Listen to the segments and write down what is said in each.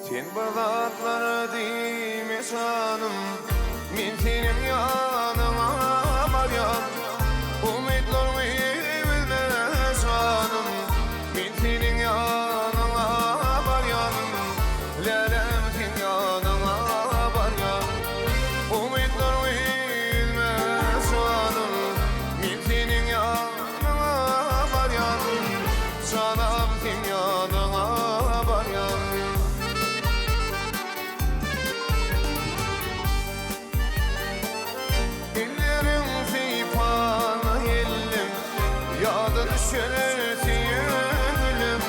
Sen bazatlar deyme şanım, men senin yanına baryan. Umidlarımı bilme şanım, men senin yanına baryan. Lelem sen yanına baryan. Umidlarımı bilme şanım, men senin yanına baryan. Şanam sen yanına baryan. Yadır şereti yüzüm,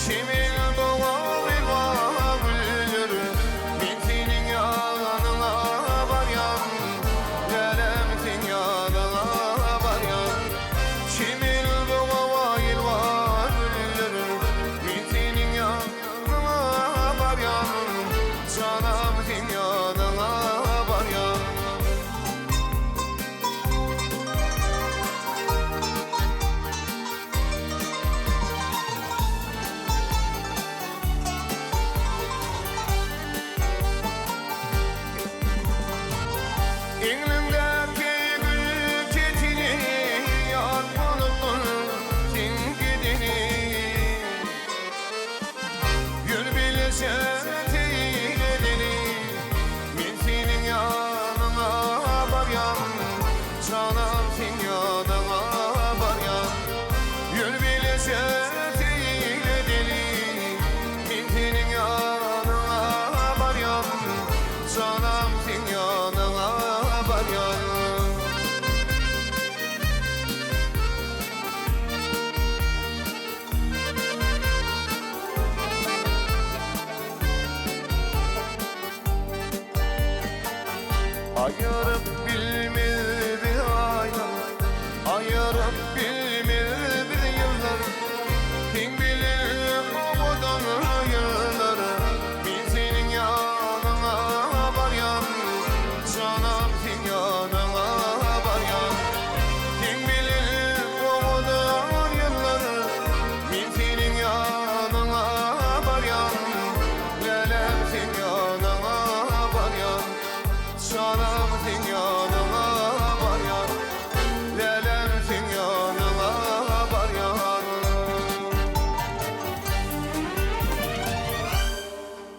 çimil doğa ilva gülür. Ben senin yanına varyan, lelem sen yanına varyan. Çimil doğa ilva gülür. Ben senin yanına varyan, canım sen yanına varyan. Elimdeki gül çetini yar unuttun sen gideni. Gül bilesen teyledeni, men senin yanına baryan. Canım sen yanına baryan. Gül bilesen teyledeni, men senin yanına baryan. Canım sen yanına baryan. Ayırıp bilmez bir aylar, ayırıp bilmez bir yıllar. Kim bilir umudan yılları, ben senin yanına baryan. Canım sen yanına baryan. Kim bilir umudan yılları, ben senin yanına baryan. Lelem sen yanına baryan. Canım sen yanına